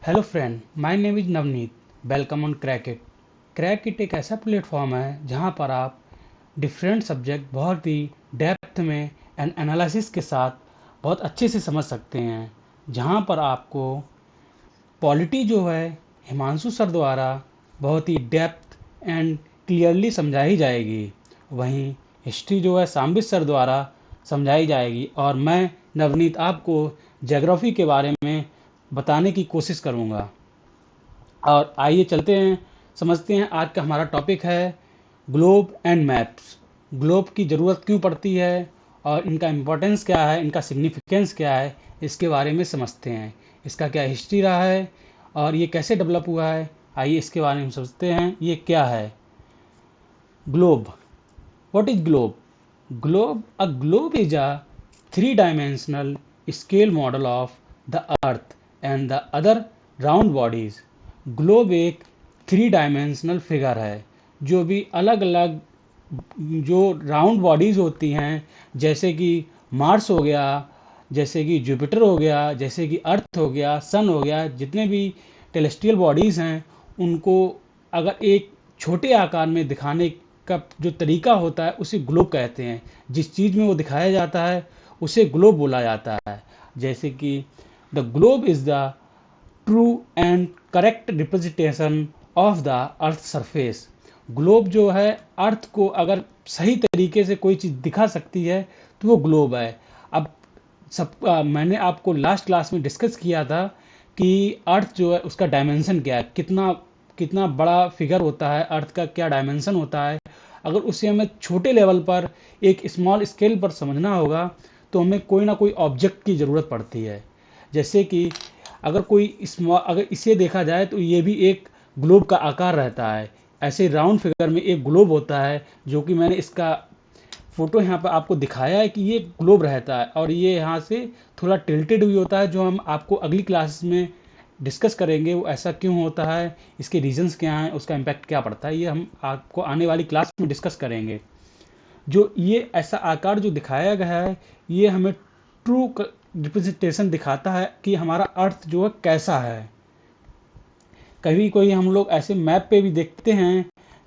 Hello friend, my name is Navneet. Welcome on crack it. Crack it एक ऐसा platform है जहां पर आप डिफरेंट सब्जेक्ट बहुत ही डेप्थ में एंड एनालिसिस के साथ बहुत अच्छे से समझ सकते हैं। जहां पर आपको पॉलिटी जो है हिमांशु सर द्वारा बहुत ही डेप्थ एंड क्लियरली समझाई जाएगी। वहीं हिस्ट्री जो है सांबित सर द्वारा समझाई जाएगी और मैं नवनीत आपको ज्योग्राफी के बारे में बताने की कोशिश करूंगा। और आइए चलते हैं, समझते हैं। आज का हमारा टॉपिक है ग्लोब एंड मैप्स। ग्लोब की ज़रूरत क्यों पड़ती है और इनका इम्पोर्टेंस क्या है, इनका सिग्निफिकेंस क्या है, इसके बारे में समझते हैं। इसका क्या हिस्ट्री रहा है और ये कैसे डेवलप हुआ है, आइए इसके बारे में समझते हैं। ये क्या है globe? What is globe? A globe is a three-dimensional scale model of the Earth and the other round bodies. Globe एक थ्री डायमेंशनल फिगर है जो भी अलग अलग जो राउंड बॉडीज़ होती हैं, जैसे कि मार्स हो गया, जैसे कि जुपिटर हो गया, जैसे कि अर्थ हो गया, सन हो गया, जितने भी टेलेस्ट्रियल बॉडीज़ हैं उनको अगर एक छोटे आकार में दिखाने का जो तरीका होता है उसे ग्लोब कहते हैं। जिस चीज़ में वो दिखाया जाता है उसे ग्लोब बोला जाता है। जैसे कि the globe is the true and correct representation of the earth surface. Globe जो है अर्थ को अगर सही तरीके से कोई चीज़ दिखा सकती है तो वो ग्लोब है। अब मैंने आपको लास्ट क्लास में डिस्कस किया था कि अर्थ जो है उसका डायमेंशन क्या है, कितना कितना बड़ा फिगर होता है, अर्थ का क्या डायमेंशन होता है। अगर उसे हमें छोटे लेवल पर एक स्मॉल स्केल पर समझना होगा तो हमें कोई ना कोई ऑब्जेक्ट की ज़रूरत पड़ती है। जैसे कि अगर इसे देखा जाए तो ये भी एक ग्लोब का आकार रहता है। ऐसे राउंड फिगर में एक ग्लोब होता है, जो कि मैंने इसका फोटो यहाँ पर आपको दिखाया है कि ये ग्लोब रहता है और ये यहाँ से थोड़ा टिल्टेड भी होता है, जो हम आपको अगली क्लास में डिस्कस करेंगे। वो ऐसा क्यों होता है, इसके रीजंस क्या हैं, उसका इम्पैक्ट क्या पड़ता है, ये हम आपको आने वाली क्लास में डिस्कस करेंगे। जो ये ऐसा आकार जो दिखाया गया है ये हमें ट्रू रिप्रेजेंटेशन दिखाता है कि हमारा अर्थ जो है कैसा है। कभी कोई हम लोग ऐसे मैप पे भी देखते हैं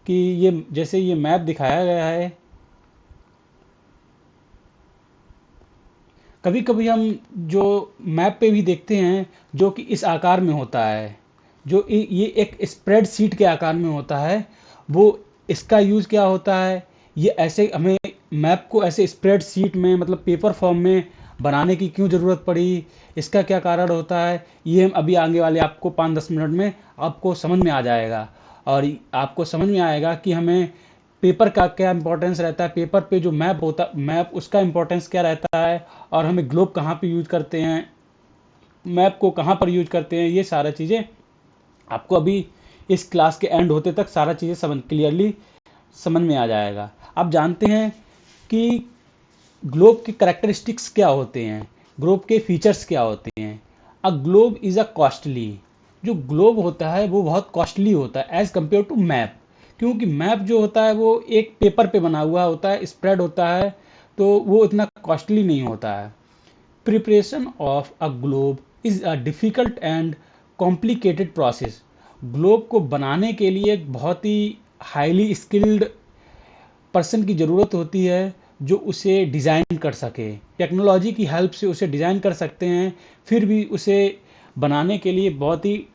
कि ये जैसे ये मैप दिखाया गया है, कभी कभी हम जो मैप पे भी देखते हैं जो कि इस आकार में होता है, जो ये एक स्प्रेड शीट के आकार में होता है। वो इसका यूज़ क्या होता है, ये ऐसे हमें मैप को ऐसे स्प्रेड शीट में मतलब पेपर फॉर्म में बनाने की क्यों ज़रूरत पड़ी, इसका क्या कारण होता है, ये हम अभी आगे वाले आपको 5-10 मिनट में आपको समझ में आ जाएगा। और आपको समझ में आएगा कि हमें पेपर का क्या इंपॉर्टेंस रहता है, पेपर पे जो मैप उसका इंपॉर्टेंस क्या रहता है, और हमें ग्लोब कहाँ पे यूज करते हैं, मैप को कहाँ पर यूज करते हैं। ये सारा चीज़ें आपको अभी इस क्लास के एंड होते तक सारा चीज़ें क्लियरली समझ में आ जाएगा। आप जानते हैं कि ग्लोब के करेक्टरिस्टिक्स क्या होते हैं, ग्लोब के फीचर्स क्या होते हैं। A globe is a costly, जो ग्लोब होता है वो बहुत कॉस्टली होता है एज़ कम्पेयर टू मैप। क्योंकि मैप जो होता है वो एक पेपर पे बना हुआ होता है, स्प्रेड होता है, तो वो इतना कॉस्टली नहीं होता है। Preparation of a globe is a difficult and complicated process. Globe को बनाने के लिए एक बहुत ही हाईली स्किल्ड पर्सन की ज़रूरत होती है जो उसे डिज़ाइन कर सके। टेक्नोलॉजी की हेल्प से उसे डिज़ाइन कर सकते हैं, फिर भी उसे बनाने के लिए बहुत ही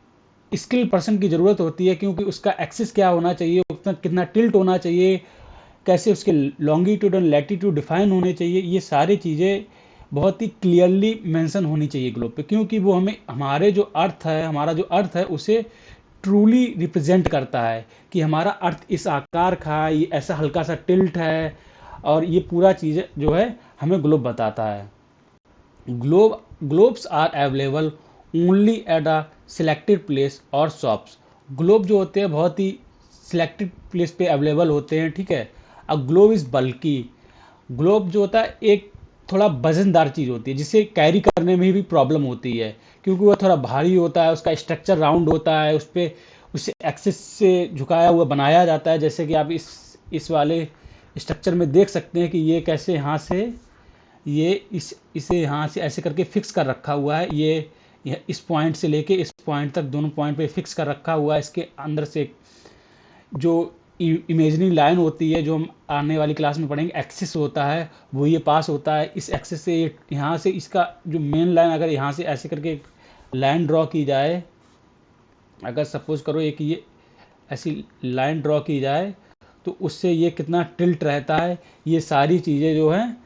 स्किल पर्सन की ज़रूरत होती है। क्योंकि उसका एक्सिस क्या होना चाहिए, उतना कितना टिल्ट होना चाहिए, कैसे उसके लॉन्गिट्यूड और लैटिट्यूड डिफाइन होने चाहिए, ये सारी चीज़ें बहुत ही क्लियरली मेंशन होनी चाहिए ग्लोब पे। क्योंकि वो हमें हमारा जो अर्थ है उसे ट्रूली रिप्रेजेंट करता है कि हमारा अर्थ इस आकार का, ये ऐसा हल्का सा टिल्ट है, और ये पूरा चीज़ जो है हमें ग्लोब बताता है। Globes are available only at a selected place और शॉप्स। ग्लोब जो होते हैं बहुत ही सिलेक्टेड प्लेस पे अवेलेबल होते हैं, ठीक है। अब ग्लोब इज़ बल्कि, ग्लोब जो होता है एक थोड़ा वजनदार चीज़ होती है जिसे कैरी करने में भी प्रॉब्लम होती है। क्योंकि वह थोड़ा भारी होता है, उसका स्ट्रक्चर राउंड होता है, उस पर उसे एक्सिस से झुकाया हुआ बनाया जाता है। जैसे कि आप इस वाले स्ट्रक्चर में देख सकते हैं कि ये कैसे यहाँ से ये इसे यहाँ से ऐसे करके फिक्स कर रखा हुआ है। ये इस पॉइंट से लेके इस पॉइंट तक दोनों पॉइंट पे फिक्स कर रखा हुआ है। इसके अंदर से जो इमेजिनरी लाइन होती है, जो हम आने वाली क्लास में पढ़ेंगे, एक्सिस होता है, वो ये पास होता है। इस एक्सिस से यहाँ से इसका जो मेन लाइन, अगर यहाँ से ऐसे करके लाइन ड्रॉ की जाए, अगर सपोज करो एक ये ऐसी लाइन ड्रॉ की जाए, तो उससे ये कितना टिल्ट रहता है, ये सारी चीज़ें जो हैं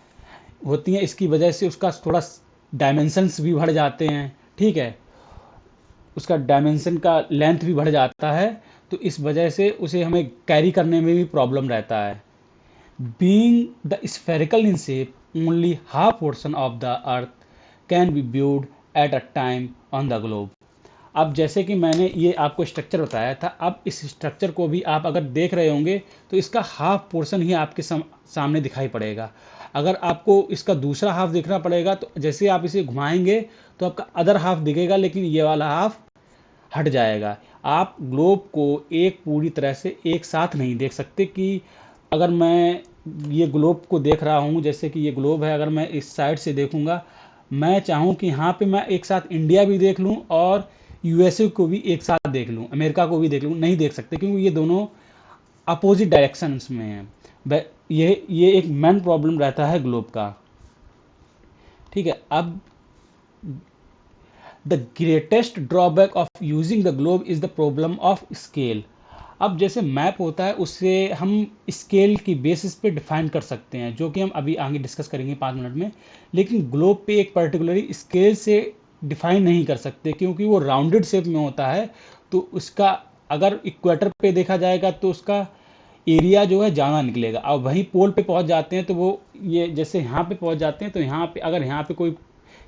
होती हैं। इसकी वजह से उसका थोड़ा डायमेंशंस भी बढ़ जाते हैं, ठीक है, उसका डायमेंशन का लेंथ भी बढ़ जाता है। तो इस वजह से उसे हमें कैरी करने में भी प्रॉब्लम रहता है। Being the spherical in shape, only half portion of the earth can B viewed at a time on the globe. अब जैसे कि मैंने ये आपको स्ट्रक्चर बताया था, अब इस स्ट्रक्चर को भी आप अगर देख रहे होंगे तो इसका हाफ पोर्शन ही आपके सामने दिखाई पड़ेगा। अगर आपको इसका दूसरा हाफ देखना पड़ेगा तो जैसे आप इसे घुमाएंगे तो आपका अदर हाफ दिखेगा, लेकिन ये वाला हाफ हट जाएगा। आप ग्लोब को एक पूरी तरह से एक साथ नहीं देख सकते कि अगर मैं ये ग्लोब को देख रहा हूँ, जैसे कि ये ग्लोब है, अगर मैं इस साइड से देखूंगा, मैं चाहूँ कि यहाँ पे मैं एक साथ इंडिया भी देख लूँ और यूएसए को भी एक साथ देख लूँ, अमेरिका को भी देख लूँ, नहीं देख सकते क्योंकि ये दोनों अपोजिट डायरेक्शंस में हैं। ये एक मेन प्रॉब्लम रहता है ग्लोब का, ठीक है। अब the greatest drawback of using the globe is the problem of scale. अब जैसे मैप होता है उससे हम स्केल की बेसिस पे डिफाइन कर सकते हैं, जो कि हम अभी आगे डिस्कस करेंगे 5 मिनट में। लेकिन ग्लोब पे एक पर्टिकुलरली स्केल से डिफाइन नहीं कर सकते क्योंकि वो राउंडेड शेप में होता है। तो उसका अगर इक्वेटर पे देखा जाएगा तो उसका एरिया जो है ज़्यादा निकलेगा, और वहीं पोल पे पहुंच जाते हैं तो वो ये जैसे यहाँ पे पहुंच जाते हैं तो यहाँ पे अगर यहाँ पे कोई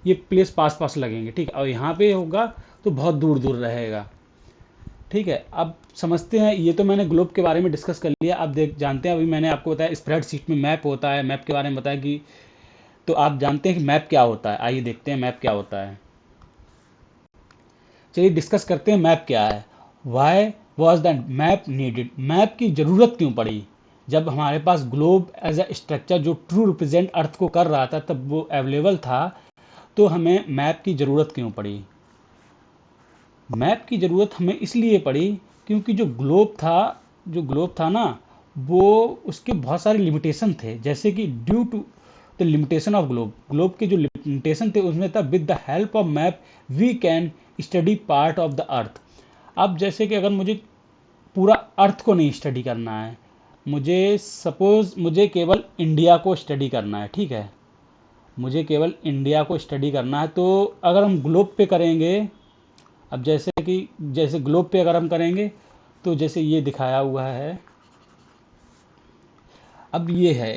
ये प्लेस पास पास लगेंगे, ठीक है, और यहाँ पे होगा तो बहुत दूर दूर रहेगा, ठीक है। अब समझते हैं, ये तो मैंने ग्लोब के बारे में डिस्कस कर लिया। अब देख जानते हैं, अभी मैंने आपको बताया स्प्रेडशीट में मैप होता है, मैप के बारे में बताया कि, तो आप जानते हैं कि मैप क्या होता है। आइए देखते हैं मैप क्या होता है। चलिए डिस्कस करते हैं मैप क्या है। Why was the map needed, map की ज़रूरत क्यों पड़ी। जब हमारे पास ग्लोब एज अ स्ट्रक्चर जो ट्रू रिप्रेजेंट अर्थ को कर रहा था, तब वो अवेलेबल था, तो हमें मैप की ज़रूरत क्यों पड़ी। मैप की ज़रूरत हमें इसलिए पड़ी क्योंकि जो ग्लोब था ना, वो उसके बहुत सारे लिमिटेशन थे। जैसे कि due to the limitation of globe के जो लिमिटेशन थे उसमें था, with the help of map we can study part of the earth. अब जैसे कि अगर मुझे पूरा अर्थ को नहीं स्टडी करना है, मुझे केवल इंडिया को स्टडी करना है, ठीक है, मुझे केवल इंडिया को स्टडी करना है, तो अगर हम ग्लोब पे करेंगे, अब जैसे ग्लोब पे अगर हम करेंगे तो जैसे ये दिखाया हुआ है, अब ये है,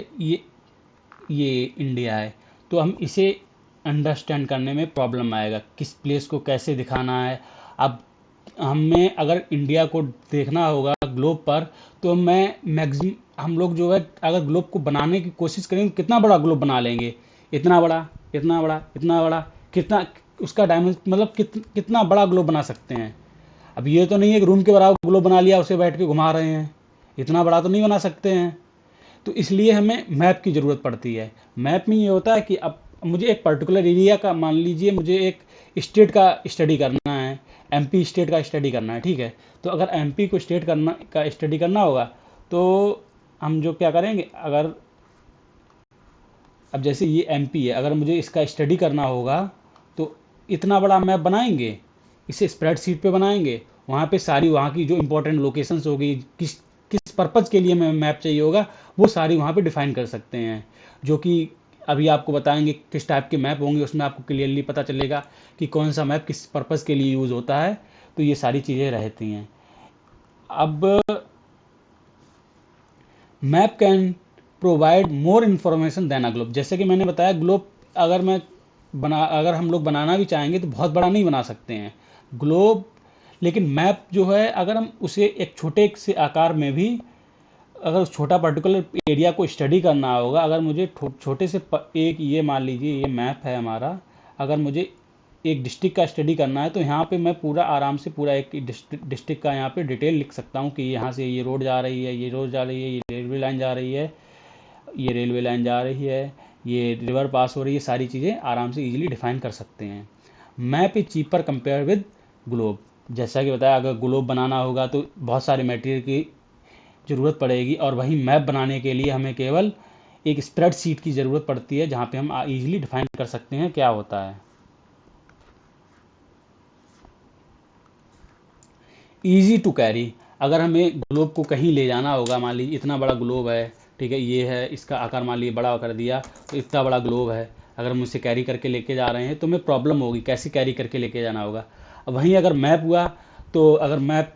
ये इंडिया है, तो हम इसे अंडरस्टैंड करने में प्रॉब्लम आएगा, किस प्लेस को कैसे दिखाना है। अब हमें अगर इंडिया को देखना होगा ग्लोब पर, तो हम लोग जो है अगर ग्लोब को बनाने की कोशिश करेंगे, कितना बड़ा ग्लोब बना लेंगे, इतना बड़ा, इतना बड़ा, इतना बड़ा, कितना उसका डायमेंशन, मतलब कितना बड़ा ग्लोब बना सकते हैं। अब ये तो नहीं है कि रूम के बराबर ग्लोब बना लिया, उसे बैठ के घुमा रहे हैं, इतना बड़ा तो नहीं बना सकते हैं। तो इसलिए हमें मैप की ज़रूरत पड़ती है। मैप में ये होता है कि अब मुझे एक पर्टिकुलर एरिया का, मान लीजिए मुझे एक स्टेट का स्टडी करना है, एमपी स्टेट का स्टडी करना है, ठीक है। तो अगर एमपी को स्टेट का स्टडी करना होगा, तो हम जो क्या करेंगे, अगर अब जैसे ये एमपी है, अगर मुझे इसका स्टडी करना होगा तो इतना बड़ा मैप बनाएंगे, इसे स्प्रेडशीट पे बनाएंगे, वहाँ पे सारी वहाँ की जो इंपॉर्टेंट लोकेशंस होगी, किस किस पर्पज़ के लिए हमें मैप चाहिए होगा, वो सारी वहाँ पे डिफाइन कर सकते हैं। जो कि अभी आपको बताएंगे किस टाइप के मैप होंगे, उसमें आपको क्लियरली पता चलेगा कि कौन सा मैप किस पर्पज़ के लिए यूज़ होता है। तो ये सारी चीज़ें रहती हैं। अब map can provide more information than a globe. जैसे कि मैंने बताया, ग्लोब अगर हम लोग बनाना भी चाहेंगे तो बहुत बड़ा नहीं बना सकते हैं ग्लोब। लेकिन मैप जो है, अगर हम उसे एक छोटे से आकार में भी, अगर उस छोटा पर्टिकुलर एरिया को स्टडी करना होगा, अगर मुझे छोटे से एक, ये मान लीजिए ये मैप है हमारा, अगर मुझे एक डिस्ट्रिक्ट का स्टडी करना है, तो यहाँ पे मैं पूरा आराम से पूरा एक डिस्ट्रिक्ट का यहाँ पे डिटेल लिख सकता हूँ कि यहाँ से ये रोड जा रही है, ये रोड जा रही है, ये रेलवे लाइन जा रही है, ये रेलवे लाइन जा रही है, ये रिवर पास हो रही है, सारी चीज़ें आराम से इजीली डिफाइन कर सकते हैं। Map is cheaper compare with globe. जैसा कि बताया, अगर ग्लोब बनाना होगा तो बहुत सारे मटेरियल की ज़रूरत पड़ेगी, और वही मैप बनाने के लिए हमें केवल एक स्प्रेडशीट की ज़रूरत पड़ती है, जहाँ पे हम इजीली डिफाइन कर सकते हैं क्या होता है। ईजी टू कैरी, अगर हमें ग्लोब को कहीं ले जाना होगा, मान लीजिए इतना बड़ा ग्लोब है, ठीक है, ये है, इसका आकार मान लीजिए बड़ा कर दिया, तो इतना बड़ा ग्लोब है, अगर हम उसे कैरी करके लेके जा रहे हैं तो हमें प्रॉब्लम होगी, कैसे कैरी करके लेके जाना होगा। अब वहीं अगर मैप हुआ, तो अगर मैप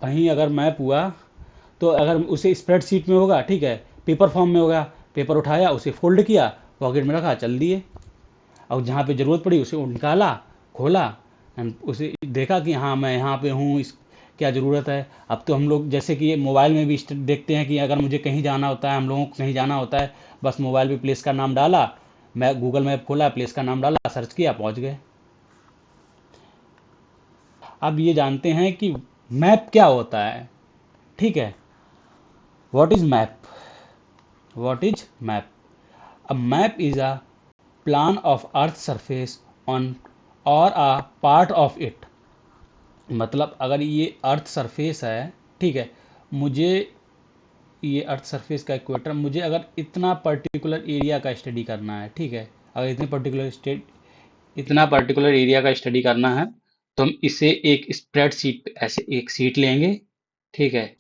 वहीं अगर मैप हुआ तो अगर उसे स्प्रेडशीट में होगा, ठीक है, पेपर फॉर्म में होगा, पेपर उठाया, उसे फोल्ड किया, पॉकेट में रखा, चल दिए। और जहाँ पे ज़रूरत पड़ी उसे निकाला, खोला, एंड उसे देखा कि हाँ मैं यहाँ पे हूँ, इस क्या ज़रूरत है। अब तो हम लोग जैसे कि ये मोबाइल में भी देखते हैं कि अगर मुझे कहीं जाना होता है, हम लोगों को कहीं जाना होता है, बस मोबाइल पे प्लेस का नाम डाला, मैं गूगल मैप खोला, प्लेस का नाम डाला, सर्च किया, पहुँच गए। अब ये जानते हैं कि मैप क्या होता है, ठीक है। What is map? What is map? A map is a plan of Earth's surface on or a part of it। मतलब अगर ये अर्थ सरफेस है, ठीक है, मुझे ये अर्थ सरफेस का इक्वेटर, मुझे अगर इतना पर्टिकुलर एरिया का स्टडी करना है, ठीक है, अगर इतना पर्टिकुलर एरिया का स्टडी करना है, तो हम इसे एक स्प्रेड शीट पे ऐसे एक सीट लेंगे, ठीक है,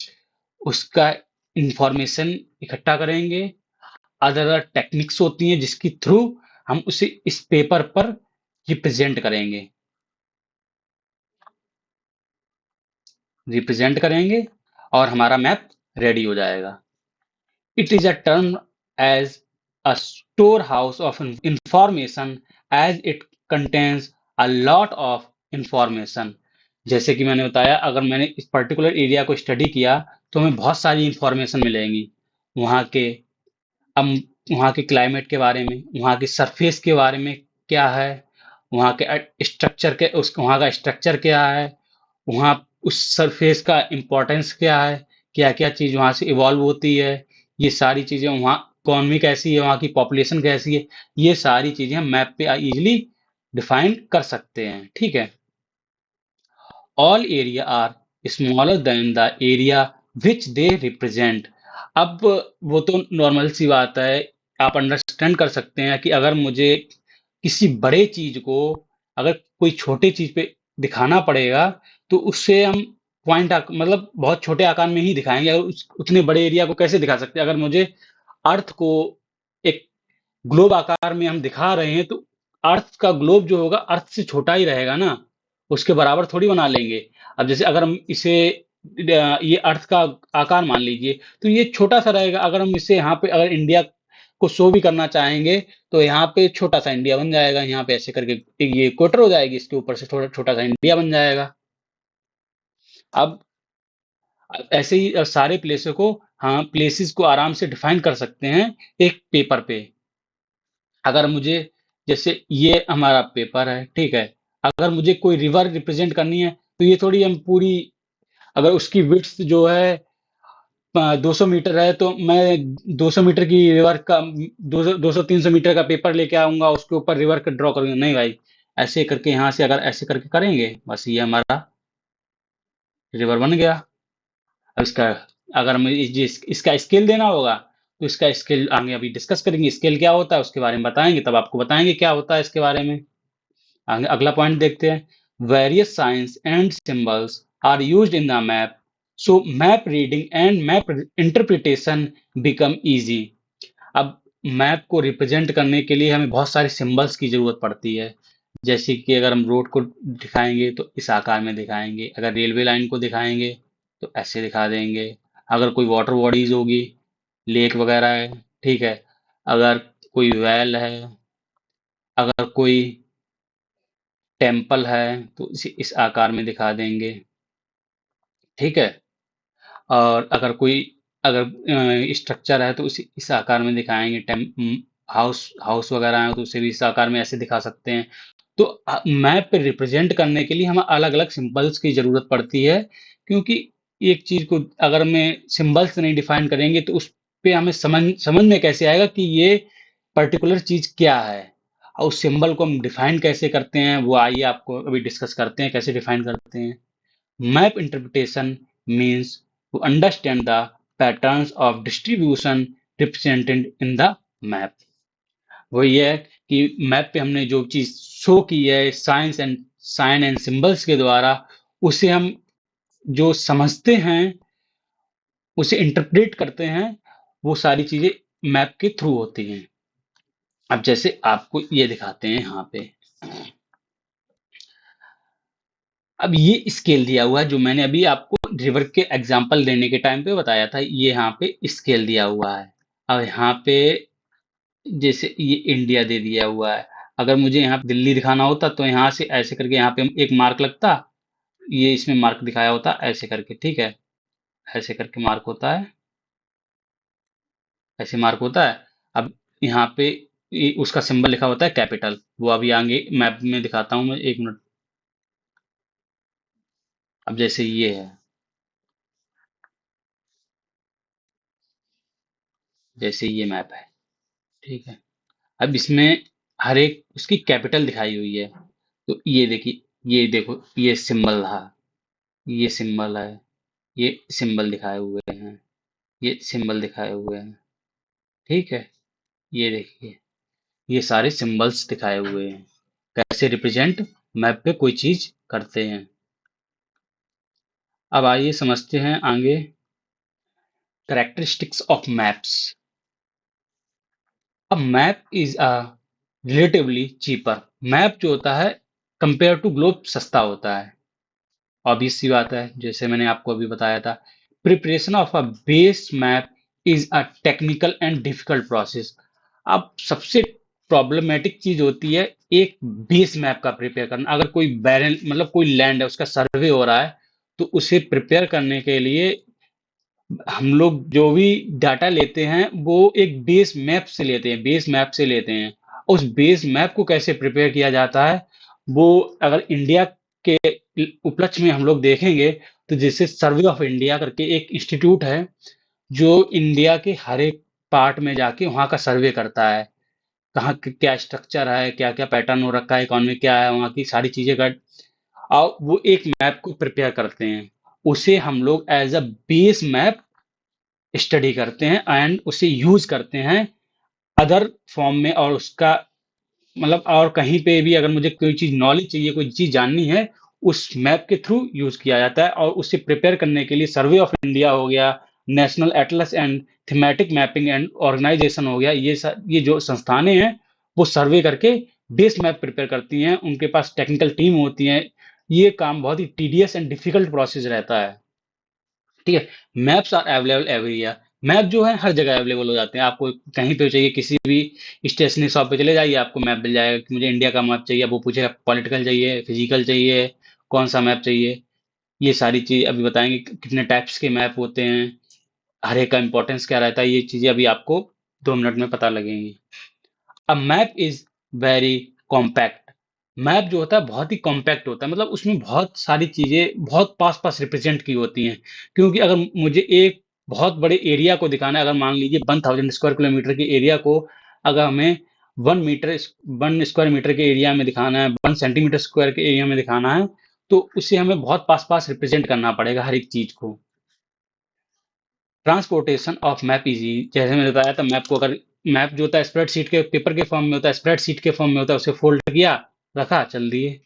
उसका इंफॉर्मेशन इकट्ठा करेंगे, अदर अदर टेक्निक्स होती हैं जिसके थ्रू हम उसे इस पेपर पर रिप्रेजेंट करेंगे और हमारा मैप रेडी हो जाएगा। It is a term as a store house of information as it contains a lot of information. जैसे कि मैंने बताया, अगर मैंने इस पर्टिकुलर एरिया को स्टडी किया तो हमें बहुत सारी इंफॉर्मेशन मिलेंगी, वहाँ के हम वहाँ के क्लाइमेट के बारे में, वहाँ की सरफेस के बारे में क्या है, वहाँ के स्ट्रक्चर के उस वहाँ का स्ट्रक्चर क्या है, वहाँ उस सरफेस का इम्पोर्टेंस क्या है, क्या क्या चीज़ वहाँ से इवॉल्व होती है, ये सारी चीज़ें, वहाँ इकोनॉमी कैसी है, वहाँ की पॉपुलेशन कैसी है, ये सारी चीज़ें हम मैप पे इजीली डिफाइन कर सकते हैं, ठीक है। All area are smaller than the area which they represent. अब वो तो नॉर्मल सी बात है, आप अंडरस्टैंड कर सकते हैं कि अगर मुझे किसी बड़े चीज को अगर कोई छोटे चीज पे दिखाना पड़ेगा, तो उससे हम मतलब बहुत छोटे आकार में ही दिखाएंगे, अगर उतने बड़े एरिया को कैसे दिखा सकते हैं। अगर मुझे अर्थ को एक ग्लोब आकार में हम दिखा रहे हैं, तो अर्थ का ग्लोब जो होगा अर्थ से छोटा ही रहेगा ना, उसके बराबर थोड़ी बना लेंगे। अब जैसे अगर हम इसे ये अर्थ का आकार मान लीजिए, तो ये छोटा सा रहेगा। अगर हम इसे यहाँ पे अगर इंडिया को शो भी करना चाहेंगे, तो यहाँ पे छोटा सा इंडिया बन जाएगा, यहाँ पे ऐसे करके ये इक्वेटर हो जाएगी, इसके ऊपर से थोड़ा छोटा सा इंडिया बन जाएगा। अब ऐसे ही सारे प्लेसों को, हाँ, प्लेसेस को आराम से डिफाइन कर सकते हैं एक पेपर पे। अगर मुझे, जैसे ये हमारा पेपर है, ठीक है, अगर मुझे कोई रिवर रिप्रेजेंट करनी है, तो ये थोड़ी हम पूरी, अगर उसकी विड्थ जो है 200 मीटर है, तो मैं 200 मीटर की रिवर का 200 300 मीटर का पेपर लेके आऊंगा, उसके ऊपर रिवर का ड्रॉ करूंगा, नहीं भाई। ऐसे करके यहाँ से अगर ऐसे करके करेंगे, बस ये हमारा रिवर बन गया। अब इसका, अगर हमें इसका स्केल देना होगा, तो इसका स्केल आगे अभी डिस्कस करेंगे, स्केल क्या होता है उसके बारे में बताएंगे, तब आपको बताएंगे क्या होता है इसके बारे में। आगे अगला पॉइंट देखते हैं। Various signs and symbols are used in the map, so map reading and map interpretation become easy. अब मैप को रिप्रेजेंट करने के लिए हमें बहुत सारे सिंबल्स की जरूरत पड़ती है। जैसे कि अगर हम रोड को दिखाएंगे तो इस आकार में दिखाएंगे, अगर रेलवे लाइन को दिखाएंगे तो ऐसे दिखा देंगे, अगर कोई वाटर बॉडीज होगी, लेक वगैरह है, ठीक है, अगर कोई वेल है, अगर कोई टेम्पल है, तो इसे इस आकार में दिखा देंगे, ठीक है। और अगर कोई, अगर स्ट्रक्चर है तो उसे इस आकार में दिखाएंगे, हाउस हाउस वगैरह है तो उसे भी इस आकार में ऐसे दिखा सकते हैं। तो मैप पे रिप्रेजेंट करने के लिए हमें अलग अलग सिंबल्स की जरूरत पड़ती है, क्योंकि एक चीज को अगर हमें सिंबल्स नहीं डिफाइन करेंगे तो उस पे हमें समझ समझ में कैसे आएगा कि ये पर्टिकुलर चीज क्या है। और उस सिंबल को हम डिफाइन कैसे करते हैं वो आइए आपको अभी डिस्कस करते हैं कैसे डिफाइन करते हैं। Map interpretation means to understand the patterns of distribution represented in the map. वो ये है कि मैप पे हमने जो चीज शो की है साइन एंड सिंबल्स के द्वारा, उसे हम जो समझते हैं, उसे इंटरप्रेट करते हैं, वो सारी चीजें मैप के थ्रू होती हैं। अब जैसे आपको ये दिखाते हैं यहाँ पे, अब ये स्केल दिया हुआ है जो मैंने अभी आपको रिवर के एग्जांपल देने के टाइम पे बताया था, ये यहाँ पे स्केल दिया हुआ है। अब यहाँ पे जैसे ये इंडिया दे दिया हुआ है, अगर मुझे यहाँ पे दिल्ली दिखाना होता तो यहाँ से ऐसे करके यहाँ पे एक मार्क लगता, ये इसमें मार्क दिखाया होता ऐसे करके, ठीक है, ऐसे करके मार्क होता है, ऐसे मार्क होता है। अब यहाँ पे उसका सिंबल लिखा होता है कैपिटल, वो अभी आगे मैप में दिखाता हूँ मैं, एक मिनट। अब जैसे ये है, जैसे ये मैप है, ठीक है, अब इसमें हर एक उसकी कैपिटल दिखाई हुई है। तो ये देखिए, ये देखो, ये सिंबल रहा, ये सिंबल है, ये सिंबल दिखाए हुए हैं, ये सिंबल दिखाए हुए हैं, ठीक है, ये देखिए, ये सारे सिंबल्स दिखाए हुए हैं, कैसे रिप्रेजेंट मैप पे कोई चीज करते हैं। अब आइए समझते हैं आगे कैरेक्टरिस्टिक्स ऑफ मैप्स। अब map is a relatively cheaper, map जो होता है कंपेयर टू ग्लोब सस्ता होता है, ऑब्वियस सी बात है, जैसे मैंने आपको अभी बताया था। Preparation of a base map is a technical and difficult process. अब सबसे प्रॉब्लमेटिक चीज होती है एक बेस मैप का प्रिपेयर करना। अगर कोई बैरन मतलब कोई लैंड है उसका सर्वे हो रहा है, तो उसे प्रिपेयर करने के लिए हम लोग जो भी डाटा लेते हैं वो एक बेस मैप से लेते हैं, बेस मैप से लेते हैं। उस बेस मैप को कैसे प्रिपेयर किया जाता है, वो अगर इंडिया के उपलक्ष्य में हम लोग देखेंगे, तो जैसे सर्वे ऑफ इंडिया करके एक इंस्टीट्यूट है जो इंडिया के हर एक पार्ट में जाके वहाँ का सर्वे करता है, कहाँ क्या स्ट्रक्चर है, क्या क्या पैटर्न हो रखा है, इकोनॉमी क्या है, वहाँ की सारी चीजें का, और वो एक मैप को प्रिपेयर करते हैं। उसे हम लोग as a base map study करते हैं एंड उसे यूज करते हैं अदर फॉर्म में, और उसका मतलब और कहीं पे भी अगर मुझे कोई चीज नॉलेज चाहिए, कोई चीज जाननी है, उस मैप के थ्रू यूज किया जाता है। और उसे प्रिपेयर करने के लिए सर्वे ऑफ इंडिया हो गया, national atlas and thematic mapping and organisation हो गया, ये जो संस्थानें हैं वो सर्वे करके बेस मैप प्रिपेयर करती हैं, उनके पास टेक्निकल टीम होती है। ये काम बहुत ही टीडियस एंड डिफिकल्ट प्रोसेस रहता है, ठीक है। Maps are available everywhere, map जो है हर जगह अवेलेबल हो जाते हैं। आपको कहीं पे चाहिए, किसी भी स्टेशनरी शॉप पे चले जाइए, आपको मैप मिल जाएगा कि मुझे इंडिया का मैप चाहिए, अब वो पूछेगा पॉलिटिकल चाहिए, फिजिकल चाहिए, कौन सा मैप चाहिए। ये सारी चीज अभी बताएंगे कितने टाइप्स के मैप होते हैं, हर एक का इंपॉर्टेंस क्या रहता है, ये चीजें अभी आपको 2 मिनट में पता लगेंगी। अब map is very compact, map जो होता है बहुत ही कॉम्पैक्ट होता है, मतलब उसमें बहुत सारी चीजें बहुत पास पास रिप्रेजेंट की होती हैं। क्योंकि अगर मुझे एक बहुत बड़े एरिया को दिखाना है, अगर मान लीजिए 1000 स्क्वायर किलोमीटर के एरिया को, अगर हमें 1 स्क्वायर मीटर के एरिया में दिखाना है, 1 सेंटीमीटर स्क्वायर के एरिया में दिखाना है, तो उसे हमें बहुत पास पास रिप्रेजेंट करना पड़ेगा हर एक चीज को। ट्रांसपोर्टेशन ऑफ मैप इजी, जैसे मैंने बताया था, मैप को अगर मैप जो होता है स्प्रेडशीट के पेपर के फॉर्म में होता है, स्प्रेडशीट के फॉर्म में होता है, उसे फोल्ड किया, रखा, चल दिए।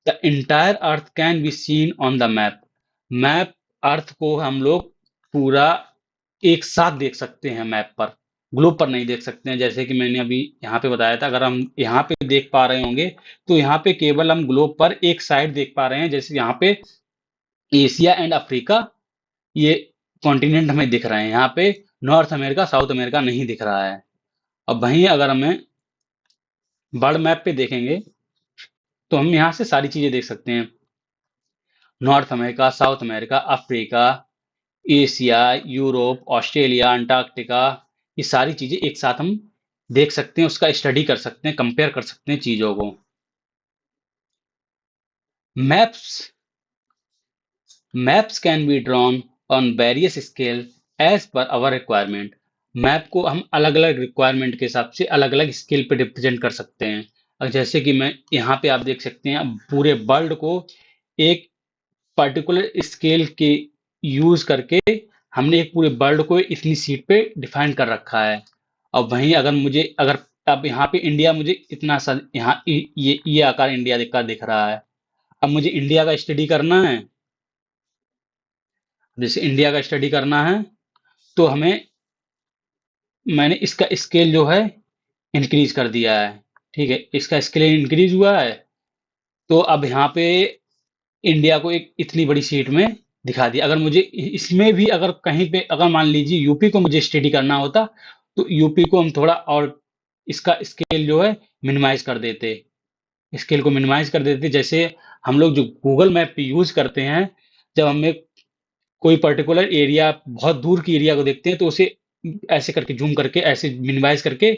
The entire earth can be seen on the map, map earth को हम लोग पूरा एक साथ देख सकते हैं मैप पर, ग्लोब पर नहीं देख सकते हैं। जैसे कि मैंने अभी यहाँ पे बताया था, अगर हम यहाँ पे देख पा रहे होंगे, तो यहाँ पे केवल हम ग्लोब पर एक साइड देख पा रहे हैं, जैसे यहाँ पे एशिया एंड अफ्रीका, ये कॉन्टिनेंट हमें दिख रहे हैं, यहाँ पे नॉर्थ अमेरिका साउथ अमेरिका नहीं दिख रहा है। अब वहीं अगर हमें वर्ल्ड मैप पे देखेंगे, तो हम यहाँ से सारी चीजें देख सकते हैं, north America, south America, Africa, Asia, Europe, Australia, Antarctica, ये सारी चीजें एक साथ हम देख सकते हैं, उसका स्टडी कर सकते हैं, कंपेयर कर सकते हैं चीजों को। Maps maps can be drawn on various scale as per our requirement, map को हम अलग अलग रिक्वायरमेंट के हिसाब से अलग अलग स्केल पे रिप्रेजेंट कर सकते हैं। अब जैसे कि मैं यहाँ पे आप देख सकते हैं, अब पूरे वर्ल्ड को एक पर्टिकुलर स्केल के यूज करके हमने एक पूरे वर्ल्ड को इतनी सीट पे डिफाइन कर रखा है। और वहीं अगर अब यहाँ पे इंडिया मुझे इतना सा यहाँ ये आकार इंडिया का दिख रहा है। अब मुझे इंडिया का स्टडी करना है। जैसे इंडिया का स्टडी करना है तो हमें मैंने इसका स्केल जो है इंक्रीज कर दिया है। ठीक है, इसका स्केल इंक्रीज हुआ है। तो अब यहाँ पे इंडिया को एक इतनी बड़ी सीट में दिखा दिया। अगर मुझे इसमें भी अगर कहीं पे अगर मान लीजिए यूपी को मुझे स्टडी करना होता तो यूपी को हम थोड़ा और इसका स्केल जो है मिनिमाइज कर देते। स्केल को मिनिमाइज कर देते, जैसे हम लोग जो गूगल मैप पे यूज करते हैं, जब हमें कोई पर्टिकुलर एरिया बहुत दूर की एरिया को देखते हैं तो उसे ऐसे करके जूम करके ऐसे मिनिमाइज करके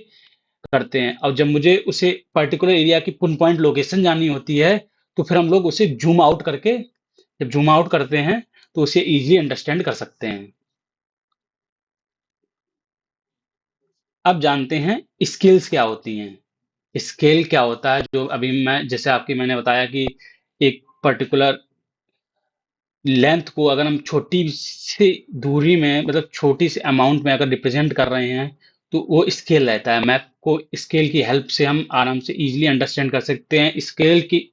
करते हैं। और जब मुझे उसे पर्टिकुलर एरिया की पिन पॉइंट लोकेशन जाननी होती है तो फिर हम लोग उसे जूम आउट करके जब जूम आउट करते हैं तो उसे इजीली अंडरस्टैंड कर सकते हैं। अब जानते हैं स्केल्स क्या होती हैं। स्केल क्या होता है, जो अभी मैं जैसे आपकी मैंने बताया कि एक पर्टिकुलर लेंथ को अगर हम छोटी सी दूरी में मतलब छोटी सी अमाउंट में अगर रिप्रेजेंट कर रहे हैं तो वो स्केल रहता है। मैप को स्केल की हेल्प से हम आराम से इजीली अंडरस्टैंड कर सकते हैं। स्केल की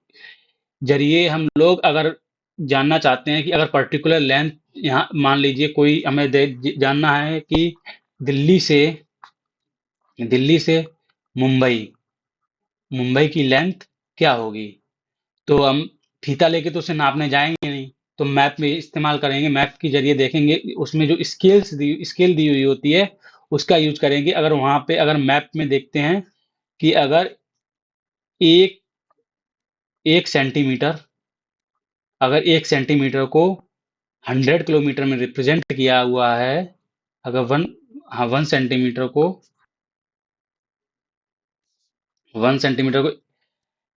जरिए हम लोग अगर जानना चाहते हैं कि अगर पर्टिकुलर लेंथ, यहाँ मान लीजिए कोई हमें जानना है कि दिल्ली से दिल्ली से मुंबई मुंबई की लेंथ क्या होगी, तो हम फीता लेके तो उसे नापने जाएंगे नहीं। तो मैप में इस्तेमाल करेंगे, मैप के जरिए देखेंगे उसमें जो स्केल दी हुई होती है उसका यूज करेंगे। अगर वहां पे अगर मैप में देखते हैं कि अगर एक एक सेंटीमीटर अगर 1 सेंटीमीटर को 100 किलोमीटर में रिप्रेजेंट किया हुआ है, अगर 1 सेंटीमीटर को 1 सेंटीमीटर को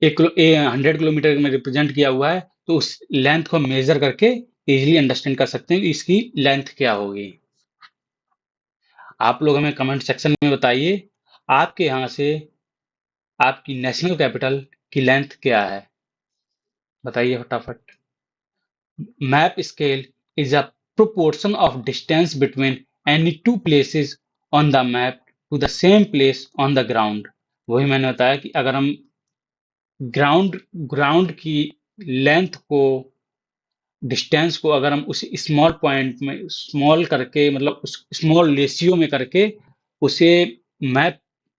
100 किलोमीटर में रिप्रेजेंट किया हुआ है तो उस लेंथ को मेजर करके इजीली अंडरस्टैंड कर सकते हैं कि इसकी लेंथ क्या होगी। आप लोग हमें कमेंट सेक्शन में बताइए, आपके यहाँ से आपकी नेशनल कैपिटल की लेंथ क्या है, बताइए फटाफट। Map scale is a proportion of distance between any two places on the map to the same place on the ground। वही मैंने बताया कि अगर हम ग्राउंड ग्राउंड की लेंथ को डिस्टेंस को अगर हम उस स्मॉल पॉइंट में स्मॉल करके मतलब उस स्मॉल रेशियो में करके उसे मैप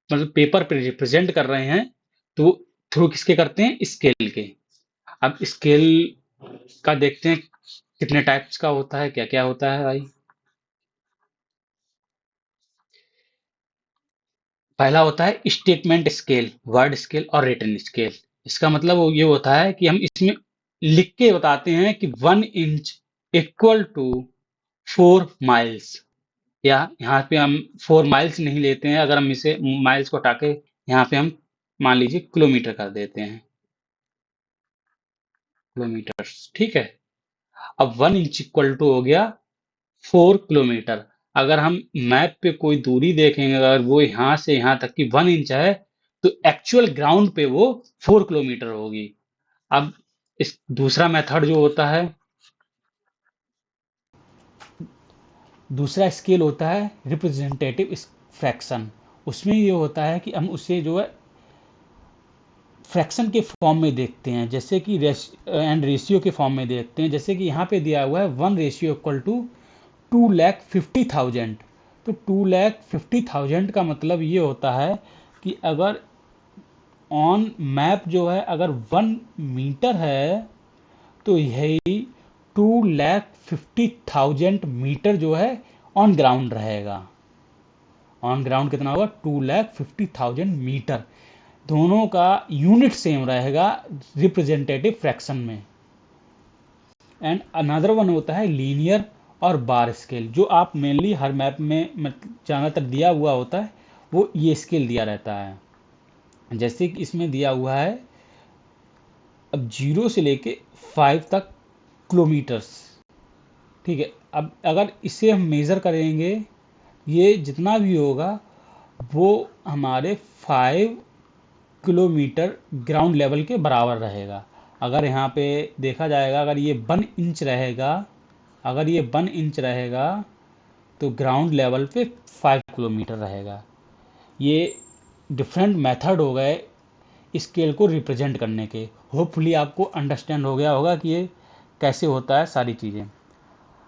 मतलब पेपर पे रिप्रेजेंट कर रहे हैं तो थ्रू किसके करते हैं, स्केल के। अब स्केल का देखते हैं कितने टाइप्स का होता है, क्या क्या होता है भाई। पहला होता है स्टेटमेंट स्केल, वर्ड स्केल और रिटन स्केल। इसका मतलब वो ये होता है कि हम इसमें लिख के बताते हैं कि 1 इंच इक्वल टू 4 माइल्स। या यहाँ पे हम 4 माइल्स नहीं लेते हैं, अगर हम इसे माइल्स को हटा के यहाँ पे हम मान लीजिए किलोमीटर कर देते हैं, किलोमीटर्स। ठीक है, अब 1 इंच इक्वल टू हो गया 4 किलोमीटर। अगर हम मैप पे कोई दूरी देखेंगे, अगर वो यहाँ से यहाँ तक की 1 इंच है तो एक्चुअल ग्राउंड पे वो 4 किलोमीटर होगी। अब इस दूसरा मेथड जो होता है, दूसरा स्केल होता है रिप्रेजेंटेटिव फ्रैक्शन। उसमें ये होता है कि हम उसे जो है फ्रैक्शन के फॉर्म में देखते हैं, जैसे कि रेशियो के फॉर्म में देखते हैं। जैसे कि यहाँ पे दिया हुआ है 1:250,000। तो 250,000 का मतलब ये होता है कि अगर ऑन मैप जो है अगर 1 मीटर है तो यही 250,000 मीटर जो है ऑन ग्राउंड रहेगा। ऑन ग्राउंड कितना होगा, 250,000 मीटर। दोनों का यूनिट सेम रहेगा रिप्रेजेंटेटिव फ्रैक्शन में। एंड अनदर वन होता है लीनियर और बार स्केल, जो आप मेनली हर मैप में ज़्यादातर दिया हुआ होता है वो ये स्केल दिया रहता है। जैसे कि इसमें दिया हुआ है अब 0 से लेके 5 तक किलोमीटर्स। ठीक है, अब अगर इसे हम मेज़र करेंगे ये जितना भी होगा वो हमारे 5 किलोमीटर ग्राउंड लेवल के बराबर रहेगा। अगर यहाँ पे देखा जाएगा, अगर ये 1 इंच रहेगा, अगर ये 1 इंच रहेगा तो ग्राउंड लेवल पे 5 किलोमीटर रहेगा। ये डिफरेंट मेथड हो गए स्केल को रिप्रेजेंट करने के। होपफुली आपको अंडरस्टैंड हो गया होगा कि ये कैसे होता है सारी चीज़ें।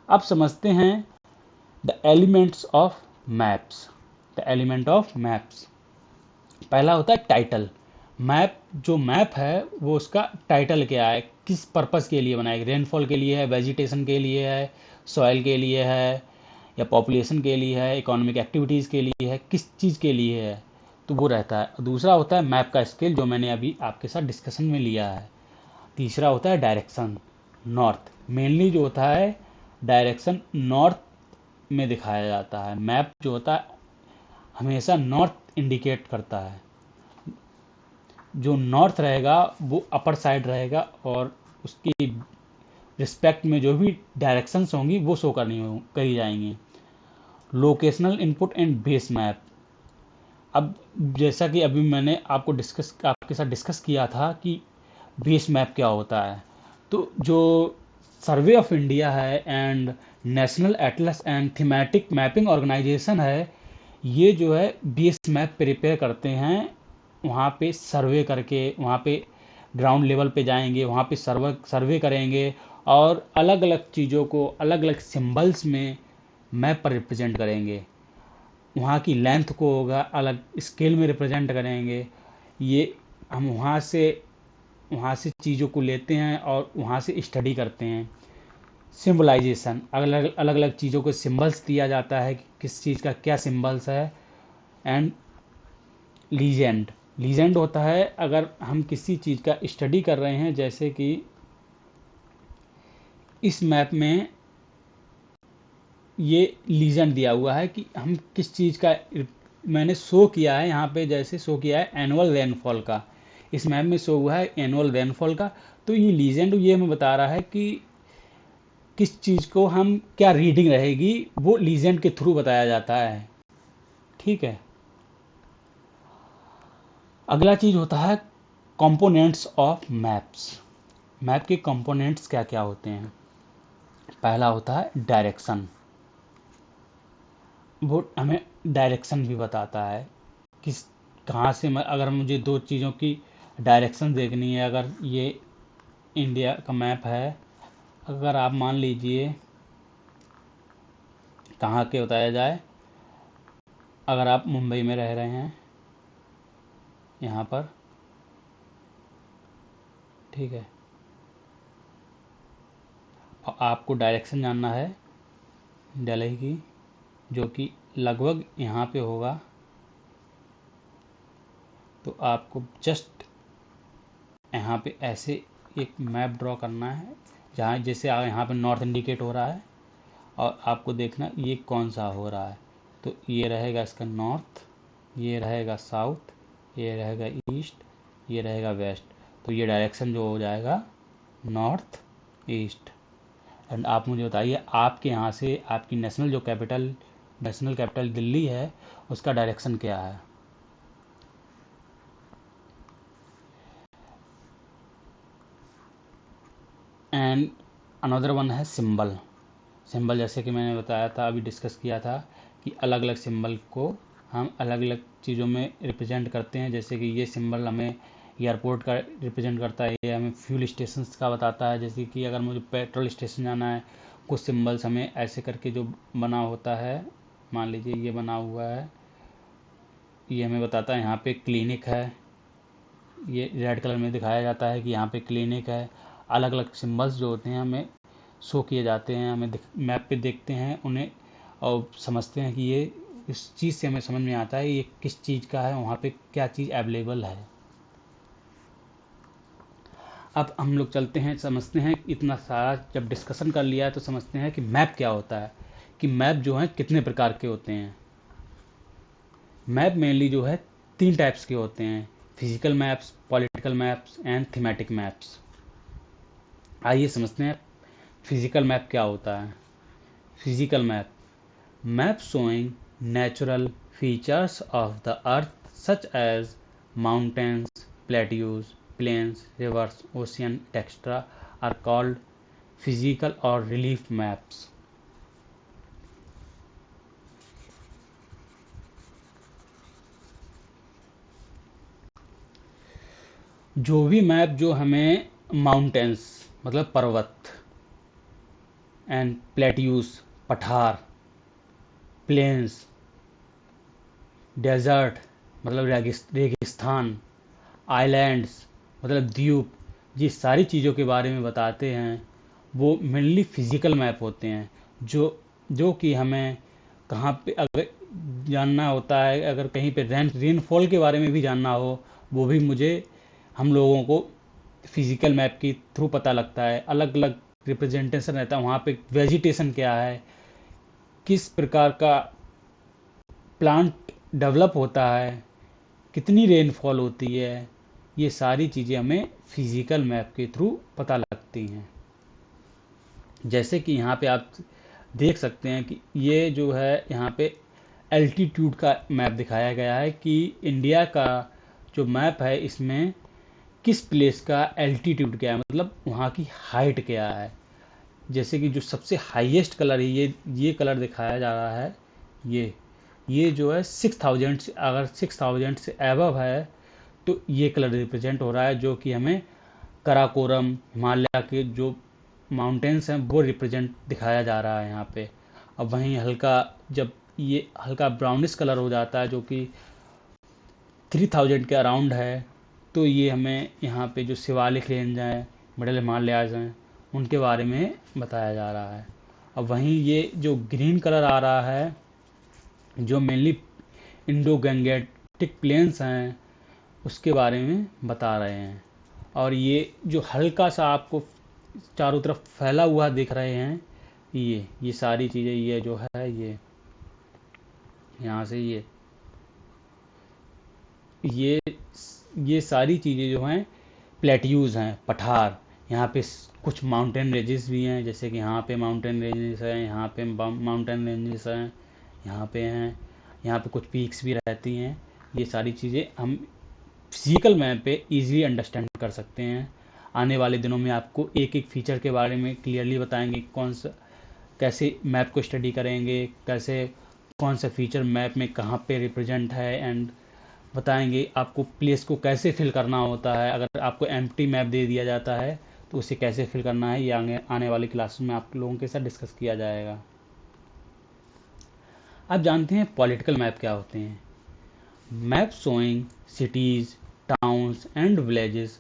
अब समझते हैं the elements of maps. The element of maps, पहला होता है टाइटल। मैप, जो मैप है वो उसका टाइटल क्या है, किस पर्पस के लिए बनाया, रेनफॉल के लिए है, वेजिटेशन के लिए है, सॉइल के लिए है, या पॉपुलेशन के लिए है, इकोनॉमिक एक्टिविटीज़ के लिए है, किस चीज़ के लिए है, तो वो रहता है। दूसरा होता है मैप का स्केल, जो मैंने अभी आपके साथ डिस्कशन में लिया है। तीसरा होता है डायरेक्शन, नॉर्थ। मेनली जो होता है डायरेक्शन नॉर्थ में दिखाया जाता है। मैप जो होता है हमेशा नॉर्थ इंडिकेट करता है। जो नॉर्थ रहेगा वो अपर साइड रहेगा और उसकी रिस्पेक्ट में जो भी डायरेक्शंस होंगी वो शो करी जाएंगी। Locational input and base map. अब जैसा कि अभी मैंने आपके साथ डिस्कस किया था कि बेस मैप क्या होता है, तो जो सर्वे ऑफ इंडिया है and national atlas and thematic mapping organisation है, ये जो है बेस मैप प्रिपेयर करते हैं। वहाँ पे सर्वे करके, वहाँ पे ग्राउंड लेवल पे जाएंगे, वहाँ पे सर्वे करेंगे और अलग अलग चीज़ों को अलग अलग सिंबल्स में मैप पर रिप्रेजेंट करेंगे। वहाँ की लेंथ को होगा अलग स्केल में रिप्रेजेंट करेंगे। ये हम वहाँ से चीज़ों को लेते हैं और वहाँ से स्टडी करते हैं। सिंबलाइजेशन, अलग अलग अलग चीज़ों को सिंबल्स दिया जाता है कि किस चीज़ का क्या सिंबल्स है। एंड लीजेंड, लीजेंड होता है अगर हम किसी चीज़ का स्टडी कर रहे हैं, जैसे कि इस मैप में ये लीजेंड दिया हुआ है कि हम किस चीज़ का, मैंने शो किया है यहाँ पे, जैसे शो किया है एनुअल रेनफॉल का, इस मैप में शो हुआ है एनुअल रेनफॉल का। तो ये लीजेंड ये हमें बता रहा है कि किस चीज़ को हम क्या रीडिंग रहेगी, वो लीजेंड के थ्रू बताया जाता है। ठीक है। अगला चीज़ होता है कंपोनेंट्स ऑफ मैप्स। मैप के कंपोनेंट्स क्या क्या होते हैं। पहला होता है डायरेक्शन, वो हमें डायरेक्शन भी बताता है किस कहाँ से अगर मुझे दो चीज़ों की डायरेक्शन देखनी है, अगर ये इंडिया का मैप है, अगर आप मान लीजिए कहाँ के बताया जाए, अगर आप मुंबई में रह रहे हैं यहाँ पर, ठीक है, और आपको डायरेक्शन जानना है दिल्ली की, जो कि लगभग यहाँ पे होगा, तो आपको जस्ट यहाँ पे ऐसे एक मैप ड्रॉ करना है, जहाँ जैसे यहाँ पे नॉर्थ इंडिकेट हो रहा है और आपको देखना ये कौन सा हो रहा है। तो ये रहेगा इसका नॉर्थ, ये रहेगा साउथ, ये रहेगा ईस्ट, ये रहेगा वेस्ट। तो ये डायरेक्शन जो हो जाएगा नॉर्थ ईस्ट। एंड आप मुझे बताइए आपके यहाँ से आपकी नेशनल कैपिटल दिल्ली है, उसका डायरेक्शन क्या है। एंड अनदर वन है सिंबल। सिंबल जैसे कि मैंने बताया था, अभी डिस्कस किया था कि अलग अलग सिंबल को हम अलग अलग चीज़ों में रिप्रेजेंट करते हैं। जैसे कि ये सिंबल हमें एयरपोर्ट का रिप्रेजेंट करता है, ये हमें फ्यूल स्टेशन का बताता है। जैसे कि अगर मुझे पेट्रोल स्टेशन जाना है, कुछ सिंबल्स हमें ऐसे करके जो बना होता है, मान लीजिए ये बना हुआ है, ये हमें बताता है यहाँ पे क्लिनिक है, ये रेड कलर में दिखाया जाता है कि यहाँ पे क्लिनिक है। अलग अलग सिंबल्स जो होते हैं हमें शो किए जाते हैं, हमें मैप पे देखते हैं उन्हें और समझते हैं कि ये इस चीज़ से हमें समझ में आता है ये किस चीज़ का है, वहाँ पे क्या चीज़ अवेलेबल है। अब हम लोग चलते हैं, समझते हैं इतना सारा जब डिस्कशन कर लिया है तो समझते हैं कि मैप क्या होता है, कि मैप जो हैं कितने प्रकार के होते हैं। मैप मेनली जो है 3 टाइप्स के होते हैं, physical maps, political maps and thematic maps. आइए समझते हैं फिजिकल मैप क्या होता है। Physical map, map showing Natural features of the earth such as mountains, plateaus, plains, rivers, ocean, etc. are called physical or relief maps. जो भी map जो हमें माउंटेन्स मतलब पर्वत एंड प्लेट्यूस पठार, प्लेन्स, डेजर्ट मतलब रेगिस्तान, आइलैंड्स मतलब द्वीप, ये सारी चीज़ों के बारे में बताते हैं, वो मेनली फिजिकल मैप होते हैं। जो जो कि हमें कहाँ पे अगर जानना होता है, अगर कहीं पे रेनफॉल के बारे में भी जानना हो, वो भी मुझे हम लोगों को फिजिकल मैप के थ्रू पता लगता है। अलग अलग रिप्रेजेंटेशन रहता है वहाँ पे, वेजिटेशन क्या है, किस प्रकार का प्लांट डेवलप होता है, कितनी रेनफॉल होती है, ये सारी चीज़ें हमें फिजिकल मैप के थ्रू पता लगती हैं। जैसे कि यहाँ पे आप देख सकते हैं कि ये जो है यहाँ पे एल्टीट्यूड का मैप दिखाया गया है कि इंडिया का जो मैप है इसमें किस प्लेस का एल्टीट्यूड क्या है, मतलब वहाँ की हाइट क्या है। जैसे कि जो सबसे हाईएस्ट कलर है ये कलर दिखाया जा रहा है, ये जो है 6000 से, अगर 6000 से एबव है तो ये कलर रिप्रेजेंट हो रहा है, जो कि हमें कराकोरम हिमालय के जो माउंटेन्स हैं वो रिप्रेजेंट दिखाया जा रहा है यहाँ पे। अब वहीं हल्का, जब ये हल्का ब्राउनिश कलर हो जाता है जो कि 3000 के अराउंड है, तो ये हमें यहाँ पे जो शिवालिक रेंज हैं, मिडल हिमालयाज हैं, उनके बारे में बताया जा रहा है। अब वहीं ये जो ग्रीन कलर आ रहा है, जो मेनली इंडो गैंगेटिक प्लेन्स हैं उसके बारे में बता रहे हैं। और ये जो हल्का सा आपको चारों तरफ फैला हुआ दिख रहे हैं, ये सारी चीज़ें, ये जो है यहाँ से ये ये सारी चीज़ें जो हैं प्लेट्यूज़ हैं, पठार। यहाँ पे कुछ माउंटेन रेंजेस भी हैं, जैसे कि यहाँ पे माउंटेन रेंजेस हैं, यहाँ पे माउंटेन रेंजेस हैं, यहाँ पे हैं, यहाँ पे कुछ पीक्स भी रहती हैं। ये सारी चीज़ें हम फिजिकल मैप पे इजीली अंडरस्टैंड कर सकते हैं। आने वाले दिनों में आपको एक एक फीचर के बारे में क्लियरली बताएंगे, कौन सा कैसे मैप को स्टडी करेंगे, कैसे कौन सा फीचर मैप में कहाँ पे रिप्रेजेंट है, एंड बताएंगे आपको प्लेस को कैसे फिल करना होता है। अगर आपको एम्प्टी मैप दे दिया जाता है तो उसे कैसे फिल करना है, ये आने वाली क्लास में आप लोगों के साथ डिस्कस किया जाएगा। आप जानते हैं पॉलिटिकल मैप क्या होते हैं? Map showing cities, towns and villages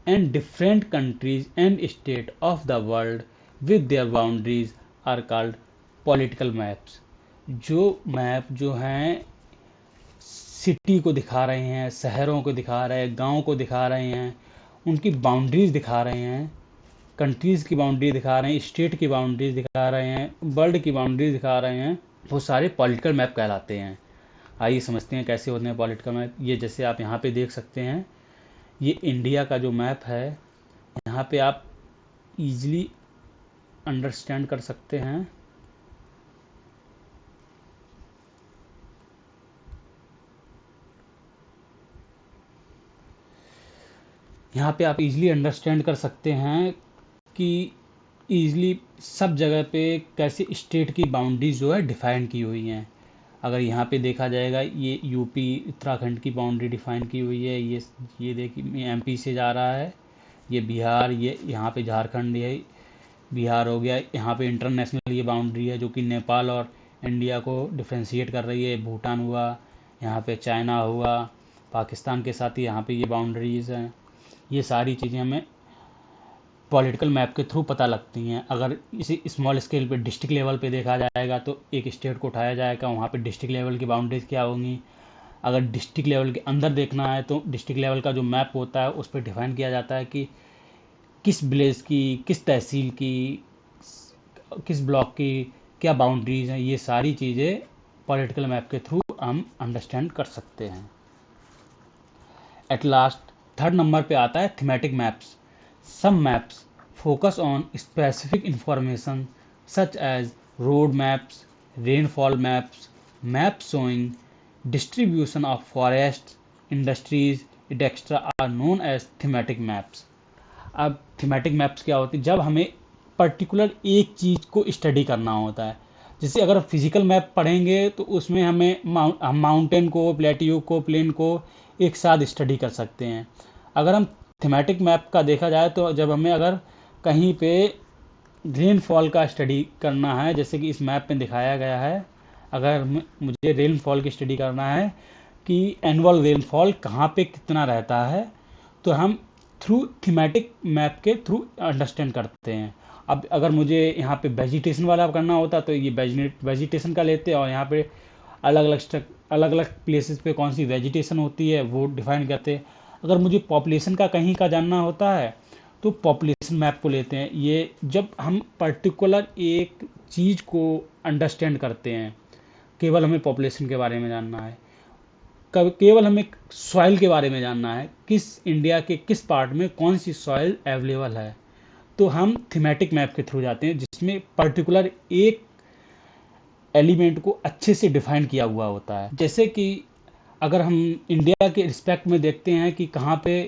and different countries and state of the world with their boundaries are called political maps। जो मैप जो हैं सिटी को दिखा रहे हैं, शहरों को दिखा रहे हैं, गाँव को दिखा रहे हैं, उनकी बाउंड्रीज दिखा रहे हैं, कंट्रीज़ की बाउंड्री दिखा रहे हैं, स्टेट की बाउंड्रीज दिखा रहे हैं, वर्ल्ड की बाउंड्रीज दिखा रहे हैं, वो सारे पॉलिटिकल मैप कहलाते हैं। आइए समझते हैं कैसे होते हैं पॉलिटिकल मैप। ये जैसे आप यहाँ पे देख सकते हैं, ये इंडिया का जो मैप है, यहाँ पे आप इजीली अंडरस्टैंड कर सकते हैं। यहाँ पे आप इजीली अंडरस्टैंड कर सकते हैं कि ईज़िली सब जगह पे कैसे स्टेट की बाउंड्रीज जो है डिफ़ाइन की हुई हैं। अगर यहाँ पे देखा जाएगा, ये यूपी उत्तराखंड की बाउंड्री डिफ़ाइन की हुई है, ये देखिए एमपी से जा रहा है, ये बिहार, ये यहाँ पे झारखंड, ये बिहार हो गया। यहाँ पे इंटरनेशनल ये बाउंड्री है जो कि नेपाल और इंडिया को डिफ्रेंशिएट कर रही है। भूटान हुआ, यहाँ पे चाइना हुआ, पाकिस्तान के साथ ही यहाँ पे ये बाउंड्रीज़ हैं। ये सारी चीज़ें हमें पॉलिटिकल मैप के थ्रू पता लगती हैं। अगर इसी स्मॉल स्केल पे डिस्ट्रिक्ट लेवल पे देखा जाएगा तो एक स्टेट को उठाया जाएगा, वहाँ पे डिस्ट्रिक्ट लेवल की बाउंड्रीज क्या होंगी। अगर डिस्ट्रिक्ट लेवल के अंदर देखना है तो डिस्ट्रिक्ट लेवल का जो मैप होता है उस पर डिफाइन किया जाता है कि किस विलेज की, किस तहसील की, किस ब्लॉक की क्या बाउंड्रीज हैं। ये सारी चीज़ें पॉलिटिकल मैप के थ्रू हम अंडरस्टैंड कर सकते हैं। एट लास्ट थर्ड नंबर पे आता है thematic maps. Some maps focus on specific information such as road maps, rainfall maps, map showing distribution of forest industries etc are known as thematic maps. अब thematic maps क्या होती है? जब हमें particular एक चीज़ को स्टडी करना होता है। जैसे अगर फिजिकल मैप पढ़ेंगे तो उसमें हम माउंटेन को, प्लेट्यू को, प्लेन को एक साथ स्टडी कर सकते हैं। अगर हम थीमेटिक मैप का देखा जाए तो जब हमें अगर कहीं पे रेनफॉल का स्टडी करना है, जैसे कि इस मैप में दिखाया गया है, अगर मुझे रेनफॉल की स्टडी करना है कि एनुअल रेनफॉल कहाँ पे कितना रहता है, तो हम थ्रू थीमेटिक मैप के थ्रू अंडरस्टैंड करते हैं। अब अगर मुझे यहाँ पे वेजिटेशन वाला करना होता तो ये वेजिटेशन का लेते हैं और यहाँ पे अलग अलग प्लेसेस पे कौन सी वेजिटेशन होती है वो डिफाइन करते हैं। अगर मुझे पॉपुलेशन का कहीं का जानना होता है तो पॉपुलेशन मैप को लेते हैं। ये जब हम पर्टिकुलर एक चीज़ को अंडरस्टैंड करते हैं, केवल हमें पॉपुलेशन के बारे में जानना है, केवल हमें सॉइल के बारे में जानना है, किस इंडिया के किस पार्ट में कौन सी सॉइल अवेलेबल है, तो हम थीमेटिक मैप के थ्रू जाते हैं जिसमें पर्टिकुलर एक एलिमेंट को अच्छे से डिफाइन किया हुआ होता है। जैसे कि अगर हम इंडिया के रिस्पेक्ट में देखते हैं कि कहाँ पे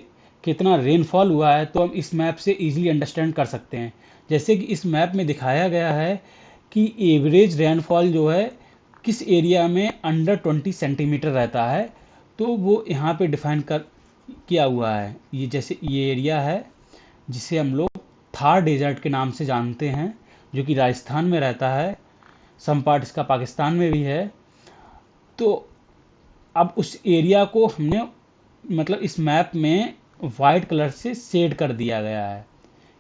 कितना रेनफॉल हुआ है तो हम इस मैप से इजीली अंडरस्टैंड कर सकते हैं। जैसे कि इस मैप में दिखाया गया है कि एवरेज रेनफॉल जो है किस एरिया में अंडर 20 सेंटीमीटर रहता है, तो वो यहाँ पे डिफाइन कर किया हुआ है। ये जैसे ये एरिया है जिसे हम लोग थार डेजर्ट के नाम से जानते हैं, जो कि राजस्थान में रहता है, सम पार्ट इसका पाकिस्तान में भी है। तो अब उस एरिया को हमने मतलब इस मैप में वाइट कलर से शेड कर दिया गया है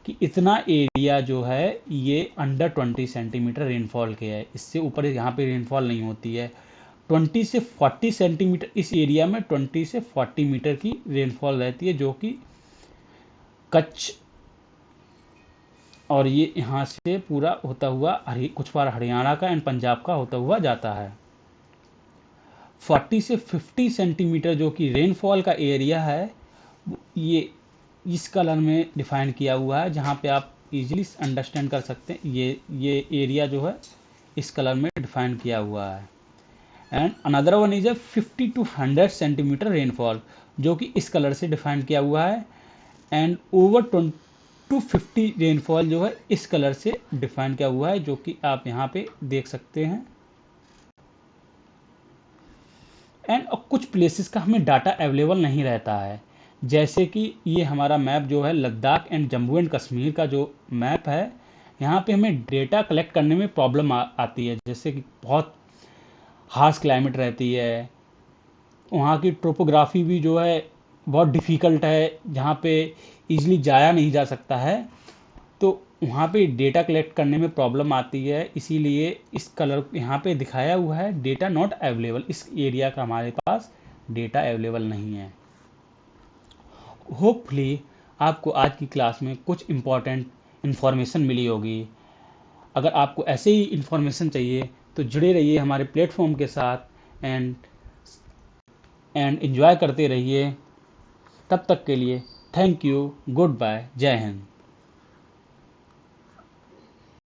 कि इतना एरिया जो है ये अंडर 20 सेंटीमीटर रेनफॉल के है, इससे ऊपर यहाँ पे रेनफॉल नहीं होती है। 20 से 40 सेंटीमीटर इस एरिया में 20 से 40 मीटर की रेनफॉल रहती है, जो कि कच्छ और ये यहाँ से पूरा होता हुआ कुछ बार हरियाणा का एंड पंजाब का होता हुआ जाता है। 40 से 50 सेंटीमीटर जो कि रेनफॉल का एरिया है, ये इस कलर में डिफाइन किया हुआ है, जहाँ पे आप इजीली अंडरस्टैंड कर सकते हैं। ये एरिया जो है इस कलर में डिफाइन किया हुआ है। And another one is 50 to 100 centimetre rainfall, जो कि इस कलर से डिफाइन किया हुआ है। एंड ओवर 20 टू 50 रेनफॉल जो है इस कलर से डिफाइन किया हुआ है, जो कि आप यहाँ पे देख सकते हैं। एंड कुछ प्लेसेस का हमें डाटा अवेलेबल नहीं रहता है, जैसे कि ये हमारा मैप जो है लद्दाख एंड जम्मू एंड कश्मीर का जो मैप है, यहाँ पे हमें डेटा कलेक्ट करने में प्रॉब्लम आती है। जैसे कि बहुत हार्श क्लाइमेट रहती है, वहाँ की टोपोग्राफी भी जो है बहुत डिफ़िकल्ट है, जहाँ पे इजीली जाया नहीं जा सकता है, तो वहाँ पे डेटा कलेक्ट करने में प्रॉब्लम आती है। इसीलिए इस कलर यहाँ पे दिखाया हुआ है डेटा नॉट अवेलेबल, इस एरिया का हमारे पास डेटा अवेलेबल नहीं है। होपफुली आपको आज की क्लास में कुछ इम्पॉर्टेंट इन्फॉर्मेशन मिली होगी। अगर आपको ऐसे ही इन्फॉर्मेशन चाहिए तो जुड़े रहिए हमारे प्लेटफॉर्म के साथ एंड एंजॉय करते रहिए। तब तक के लिए थैंक यू, गुड बाय, जय हिंद।